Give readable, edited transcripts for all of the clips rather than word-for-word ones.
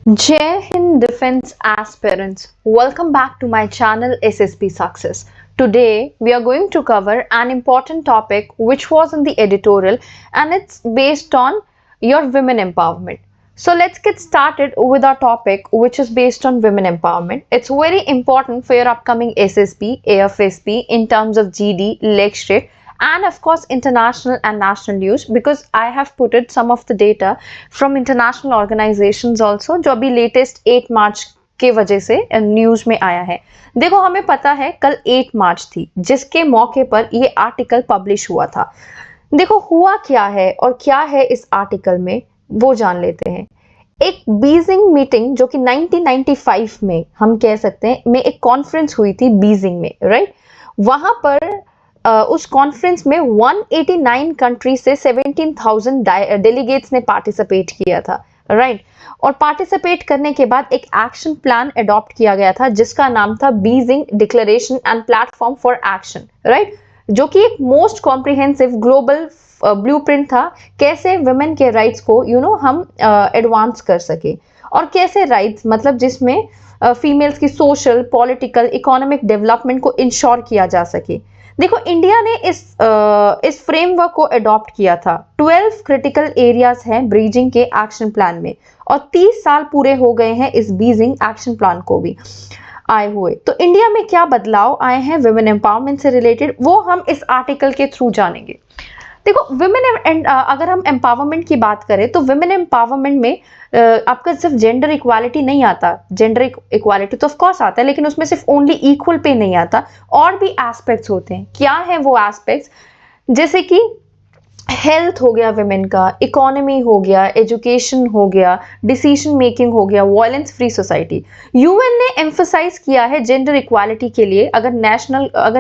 Jai Hind Defense Aspirants, welcome back to my channel SSB Success. Today we are going to cover an important topic which was in the editorial and it's based on your women empowerment. So let's get started with our topic which is based on women empowerment. It's very important for your upcoming SSB, AFSB in terms of GD, lecture and of course international and national news because I have put it some of the data from international organizations also जो अभी latest 8 मार्च के वजह से news में आया है। देखो हमें पता है कल 8 मार्च थी जिसके मौके पर ये आर्टिकल पब्लिश हुआ था। देखो हुआ क्या है और क्या है इस आर्टिकल में वो जान लेते हैं। एक बीजिंग मीटिंग जो कि 1995 में हम कह सकते हैं में एक कॉन्फ्रेंस हुई थी बीजिंग में, राइट। वहां पर उस कॉन्फ्रेंस में 189 कंट्री से 17,000 डेलीगेट्स ने पार्टिसिपेट किया था, राइट। और पार्टिसिपेट करने के बाद एक एक्शन प्लान अडॉप्ट किया गया था जिसका नाम था Beijing declaration and platform for action, right, जो कि एक मोस्ट कॉम्प्रिहेंसिव ग्लोबल ब्लूप्रिंट था कैसे वुमेन के राइट्स को हम एडवांस कर सके और कैसे राइट्स मतलब जिसमें फीमेल्स की सोशल, पॉलिटिकल, इकोनॉमिक डेवलपमेंट को इंश्योर किया जा सके। देखो इंडिया ने इस फ्रेमवर्क को अडॉप्ट किया था। 12 क्रिटिकल एरियाज हैं ब्रीजिंग के एक्शन प्लान में और 30 साल पूरे हो गए हैं इस बीजिंग एक्शन प्लान को भी आए हुए। तो इंडिया में क्या बदलाव आए हैं वुमेन एम्पावरमेंट से रिलेटेड वो हम इस आर्टिकल के थ्रू जानेंगे। देखो वुमेन अगर हम एम्पावरमेंट की बात करें तो वुमेन एम्पावरमेंट में आपका सिर्फ जेंडर इक्वालिटी नहीं आता। जेंडर इक्वालिटी तो ऑफ कोर्स आता है लेकिन उसमें सिर्फ ओनली इक्वल पे नहीं आता, और भी एस्पेक्ट्स होते हैं। क्या है वो एस्पेक्ट्स? जैसे कि हेल्थ हो गया वुमेन का, इकोनॉमी हो गया, एजुकेशन हो गया, डिसीजन मेकिंग हो गया, वायलेंस फ्री सोसाइटी। यूएन ने एम्फसाइज किया है जेंडर इक्वालिटी के लिए अगर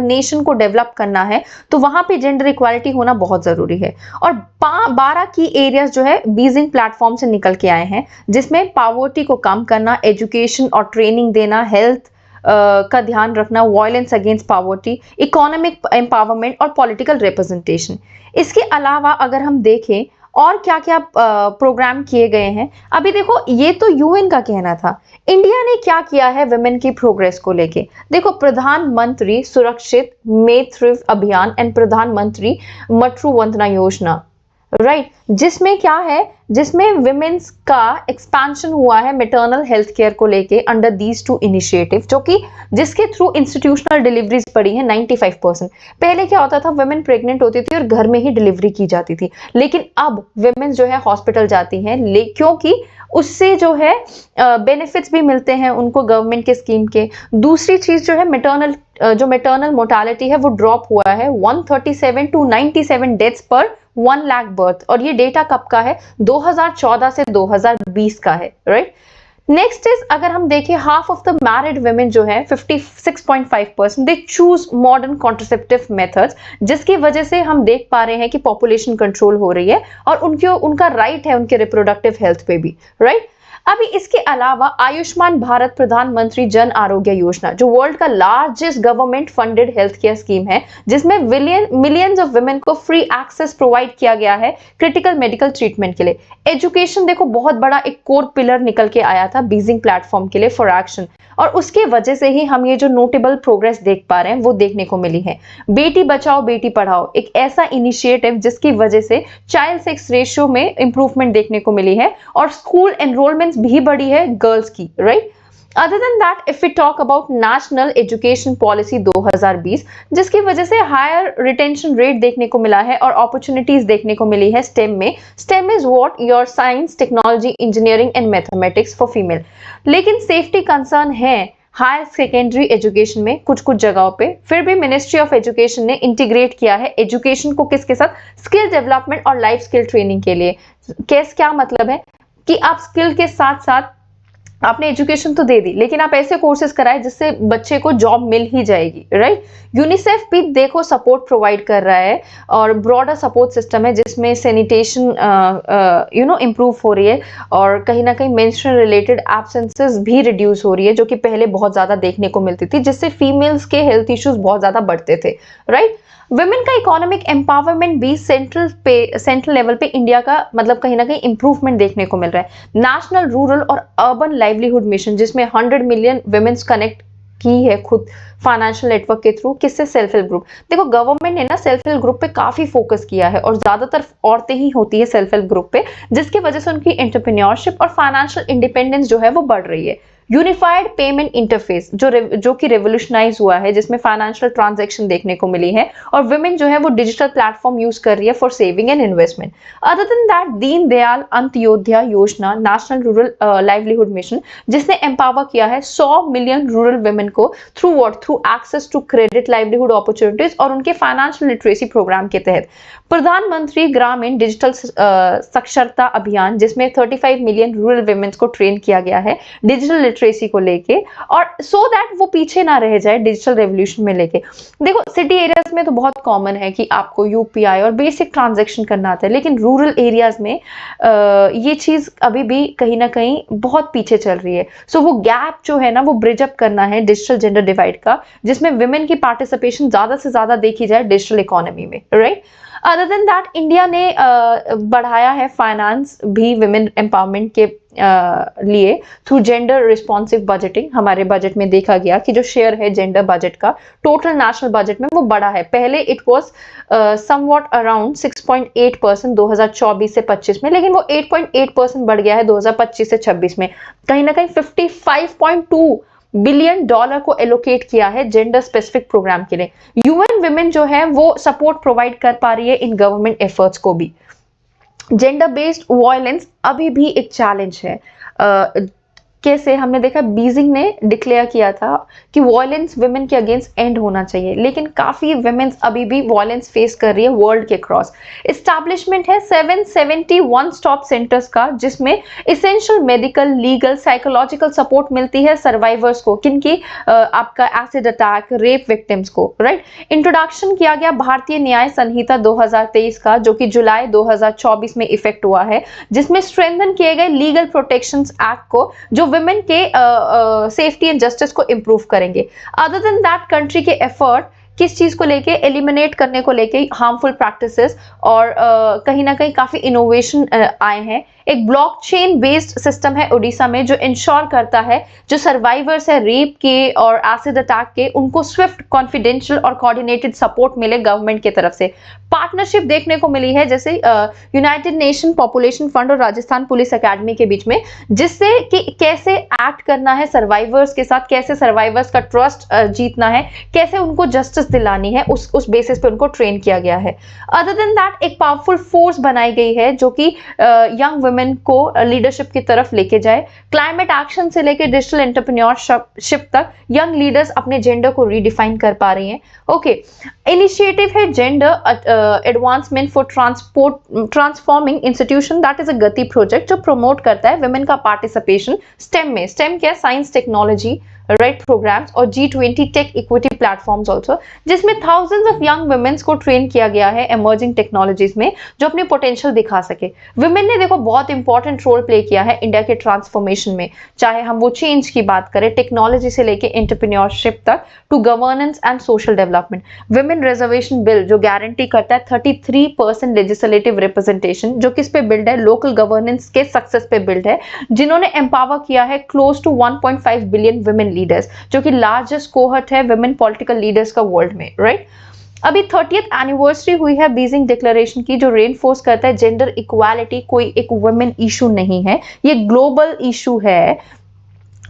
नेशन को डेवलप करना है तो वहां पे जेंडर इक्वालिटी होना बहुत जरूरी है। और 12 की एरियाज जो है बीजिंग प्लेटफॉर्म से निकल के आए हैं जिसमें पॉवर्टी को कम करना, एजुकेशन और ट्रेनिंग देना, हेल्थ का ध्यान रखना, violence against poverty, economic empowerment और पॉलिटिकल रिप्रेजेंटेशन। इसके अलावा अगर हम देखें और क्या क्या प्रोग्राम किए गए हैं, अभी देखो ये तो यूएन का कहना था। इंडिया ने क्या किया है वुमेन की प्रोग्रेस को लेके? देखो प्रधानमंत्री सुरक्षित मातृत्व अभियान एंड प्रधानमंत्री मातृ वंदना योजना, राइट, जिसमें क्या है, जिसमें विमेन्स का एक्सपेंशन हुआ है मैटरनल हेल्थ केयर को लेके अंडर दीज 2 इनिशिएटिव, जो कि जिसके थ्रू इंस्टीट्यूशनल डिलीवरीज बढ़ी है 95%। पहले क्या होता था, वुमेन प्रेग्नेंट होती थी और घर में ही डिलीवरी की जाती थी, लेकिन अब वुमेन जो है हॉस्पिटल जाती हैं क्योंकि उससे जो है बेनिफिट्स भी मिलते हैं उनको गवर्नमेंट के स्कीम के। दूसरी चीज जो है मैटरनल मोर्टालिटी है वो ड्रॉप हुआ है 137 to 97 डेथ्स पर 1 लाख बर्थ, और ये डेटा कब का है? 2014 से 2020 का है, राइट। नेक्स्ट इज अगर हम देखें half of the married women जो है 56.5% they choose modern contraceptive methods, जिसकी वजह से हम देख पा रहे हैं कि पॉपुलेशन कंट्रोल हो रही है और उनका राइट है उनके रिप्रोडक्टिव हेल्थ पे भी, राइट। अभी इसके अलावा आयुष्मान भारत प्रधानमंत्री जन आरोग्य योजना जो वर्ल्ड का largest government funded health care scheme है, जिसमें मिलियंस ऑफ वुमेन को फ्री एक्सेस प्रोवाइड किया गया है क्रिटिकल मेडिकल ट्रीटमेंट के लिए। एजुकेशन देखो बहुत बड़ा एक कोर पिलर निकल के आया था बीजिंग प्लेटफॉर्म के लिए फॉर एक्शन, और उसके वजह से ही हम ये जो नोटेबल प्रोग्रेस देख पा रहे हैं वो देखने को मिली है। बेटी बचाओ बेटी पढ़ाओ एक ऐसा इनिशिएटिव जिसकी वजह से चाइल्ड सेक्स रेशियो में इंप्रूवमेंट देखने को मिली है और स्कूल एनरोलमेंट भी बढ़ी है गर्ल्स की, right. Other than that if we talk about National Education Policy 2020, जिसकी वजह से हायर रिटेंशन रेट देखने को मिला है और अपॉर्चुनिटीज देखने को मिली है स्टेम में। Stem is what your science, technology, engineering and mathematics for female. लेकिन सेफ्टी कंसर्न है हायर सेकेंडरी एजुकेशन में कुछ जगहों पे। फिर भी मिनिस्ट्री ऑफ एजुकेशन ने इंटीग्रेट किया है एजुकेशन को किसके साथ? स्किल डेवलपमेंट और लाइफ स्किल ट्रेनिंग के लिए। क्या मतलब है कि आप स्किल के साथ साथ आपने एजुकेशन तो दे दी लेकिन आप ऐसे कोर्सेज कराए जिससे बच्चे को जॉब मिल ही जाएगी, राइट। यूनिसेफ भी देखो सपोर्ट प्रोवाइड कर रहा है और ब्रॉडर सपोर्ट सिस्टम है जिसमें सैनिटेशन इंप्रूव हो रही है और कहीं ना कहीं मेंस्ट्रुअल रिलेटेड एब्सेंसेस भी रिड्यूस हो रही है, जो कि पहले बहुत ज्यादा देखने को मिलती थी जिससे फीमेल्स के हेल्थ इश्यूज बहुत ज्यादा बढ़ते थे, राइट। वुमेन का इकोनॉमिक एम्पावरमेंट भी सेंट्रल लेवल पे इंडिया का मतलब कहीं ना कहीं इंप्रूवमेंट देखने को मिल रहा है। नेशनल रूरल और अर्बन लाइवलीहुड मिशन जिसमें 100 मिलियन वुमेन्स कनेक्ट की है खुद फाइनेंशियल नेटवर्क के थ्रू, किससे? Self help group. देखो गवर्नमेंट ने ना सेल्फ हेल्प ग्रुप पे काफी फोकस किया है और ज्यादातर औरतें ही होती है सेल्फ हेल्प ग्रुप पे, जिसकी वजह से उनकी एंटरप्रेन्योरशिप और फाइनेंशियल इंडिपेंडेंस जो है वो बढ़ रही है। यूनिफाइड पेमेंट इंटरफेस जो कि रेवोल्यूशनाइज हुआ है, जिसमें फाइनेंशियल ट्रांजैक्शन देखने को मिली है और वुमेन जो है वो डिजिटल प्लेटफॉर्म यूज कर रही है for saving and investment. Other than that, Deen Dayal Antyodaya Yojana, National Rural Livelihood Mission, जिसने एम्पावर किया है 100 मिलियन रूरल वुमेन को through what? Through access to credit, livelihood opportunities और उनके फाइनेंशियल लिटरेसी प्रोग्राम के तहत। प्रधानमंत्री ग्रामीण डिजिटल साक्षरता अभियान, जिसमें 35 मिलियन रूरल वुमेन को ट्रेन किया गया है डिजिटल लिटरेसी को लेके, और सो दैट वो पीछे ना रह जाए डिजिटल रेवोल्यूशन में लेके। देखो सिटी एरियाज में तो बहुत कॉमन है कि आपको यूपीआई और बेसिक ट्रांजैक्शन करना आता है, लेकिन रूरल एरियाज में ये चीज अभी भी कहीं ना कहीं बहुत पीछे चल रही है। सो वो गैप जो है ना वो ब्रिज अप करना है डिजिटल जेंडर डिवाइड का, जिसमें वुमेन की पार्टिसिपेशन ज्यादा से ज्यादा देखी जाए डिजिटल इकोनॉमी में, right. Other than that, India ने बढ़ाया है फाइनेंस भी वुमेन एम्पावरमेंट के लिए थ्रू जेंडर रिस्पॉन्सिव बजटिंग। हमारे बजट में देखा गया कि जो शेयर है जेंडर बजट का टोटल नेशनल बजट में वो बढ़ा है। पहले इट वाज समवॉट अराउंड 6.8% 2024 से 25 में, लेकिन वो 8.8% बढ़ गया है 2025 से 26 में। कहीं ना कहीं 55.2 बिलियन डॉलर को एलोकेट किया है जेंडर स्पेसिफिक प्रोग्राम के लिए। यूएन विमेन जो है वो सपोर्ट प्रोवाइड कर पा रही है इन गवर्नमेंट एफर्ट्स को भी। जेंडर बेस्ड वायलेंस अभी भी एक चैलेंज है। कैसे? हमने देखा बीजिंग ने डिक्लेयर किया था कि वायलेंस वुमेन के अगेंस्ट एंड होना चाहिए, लेकिन काफी वुमेन्स अभी भी वायलेंस फेस कर रही है वर्ल्ड के क्रॉस। एस्टैब्लिशमेंट है 770 वन स्टॉप सेंटर्स का, जिसमें essential medical, legal, psychological support मिलती है सर्वाइवर्स को। किनकी? आपका एसिड अटैक, रेप विक्टिम्स को, राइट। इंट्रोडक्शन किया गया भारतीय न्याय संहिता 2023 का, जो कि जुलाई 2024 में इफेक्ट हुआ है, जिसमें स्ट्रेंथन किए गए लीगल प्रोटेक्शंस एक्ट को, जो वुमेन के सेफ्टी एंड जस्टिस को इंप्रूव करेंगे। अदर देन दैट, कंट्री के एफर्ट किस चीज को लेके? एलिमिनेट करने को लेके हार्मफुल प्रैक्टिसेस, और कहीं ना कहीं काफी इनोवेशन आए हैं। एक ब्लॉकचेन बेस्ड सिस्टम है उड़ीसा में, जो इंश्योर करता है जो सर्वाइवर्स है रेप के और एसिड अटैक के, उनको स्विफ्ट, कॉन्फिडेंशियल और कोऑर्डिनेटेड सपोर्ट मिले गवर्नमेंट की तरफ से। पार्टनरशिप देखने को मिली है जैसे यूनाइटेड नेशन पॉपुलेशन फंड और राजस्थान पुलिस एकेडमी के बीच में, जिससे कि कैसे एक्ट करना है सर्वाइवर्स के साथ, कैसे सर्वाइवर्स का ट्रस्ट जीतना है, कैसे उनको जस्टिस दिलानी है, उस बेसिस पे उनको ट्रेन किया गया है। अदर देन दैट, एक पावरफुल फोर्स बनाई गई है जो कि यंग वुमेन को लीडरशिप की तरफ लेके जाए। क्लाइमेट एक्शन से लेकर डिजिटल एंटरप्रेन्योरशिप तक यंग लीडर्स अपने जेंडर को रीडिफाइन कर पा रही हैं। ओके, इनिशिएटिव है gender advancement for transforming institution, that is a गति प्रोजेक्ट, जो प्रमोट करता है वुमेन का पार्टिसिपेशन स्टेम में। स्टेम क्या है? साइंस, टेक्नोलॉजी, राइट प्रोग्राम्स, और G20 tech equity platforms also, जिसमें थाउजेंड्स ऑफ यंग वुमेन्स को ट्रेन किया गया है इमर्जिंग टेक्नोलॉजीज में, जो अपने पोटेंशियल दिखा सके। वुमेन ने देखो बहुत इंपॉर्टेंट रोल प्ले किया है इंडिया के ट्रांसफॉर्मेशन में, चाहे हम वो चेंज की बात करें, टेक्नोलॉजी से लेके एंटरप्रेन्योरशिप तक, to governance and social development. Women reservation bill जो गारंटी करता है 33% लेजिस्लेटिव रिप्रेजेंटेशन, जो किस पे बिल्ड है? लोकल गवर्नेंस के सक्सेस पे बिल्ड है, जिन्होंने एम्पावर किया है close to 1.5 billion women leaders, जो कि लार्जेस्ट कोहर्ट है वुमेन पॉलिटिकल लीडर्स का वर्ल्ड में, राइट। अभी 30th एनिवर्सरी हुई है बीजिंग डिक्लेरेशन की, जो रेनफोर्स करता है जेंडर इक्वालिटी कोई एक वुमेन इशू नहीं है, ये ग्लोबल इशू है,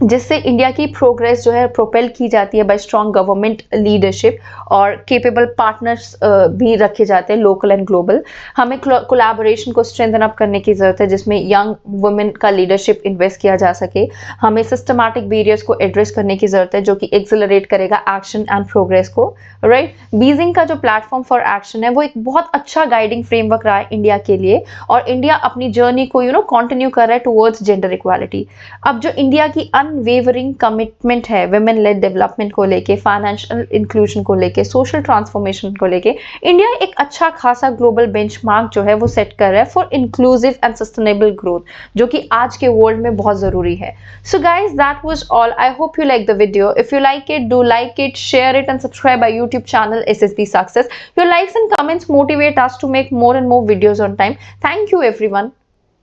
जिससे इंडिया की प्रोग्रेस जो है प्रोपेल की जाती है बाय स्ट्रॉन्ग गवर्नमेंट लीडरशिप, और केपेबल पार्टनर्स भी रखे जाते हैं लोकल एंड ग्लोबल। हमें कोलैबोरेशन को स्ट्रेंथन अप करने की जरूरत है, जिसमें यंग वुमेन का लीडरशिप इन्वेस्ट किया जा सके। हमें सिस्टमैटिक बैरियर्स को एड्रेस करने की जरूरत है, जो कि एक्सेलरेट करेगा एक्शन एंड प्रोग्रेस को, राइट। बीजिंग का जो प्लेटफॉर्म फॉर एक्शन है वो एक बहुत अच्छा गाइडिंग फ्रेमवर्क रहा है इंडिया के लिए, और इंडिया अपनी जर्नी को कंटिन्यू कर रहा है टुवर्ड्स जेंडर इक्वालिटी। अब जो इंडिया की अनवेवरिंग कमिटमेंट है विमेन लेड डेवलपमेंट को लेके, फाइनेंशियल इंक्लूजन को लेके, सोशल ट्रांसफॉर्मेशन को लेके, इंडिया एक अच्छा खासा ग्लोबल बेंचमार्क जो है वो सेट कर रहा है for inclusive and sustainable growth, जो कि आज के वर्ल्ड में बहुत जरूरी है. So guys, that was all. I hope you like the video. If you like it, do like it, share it and subscribe our YouTube channel SSB Success. Your likes and comments motivate us to make more and more videos on time. Thank you everyone.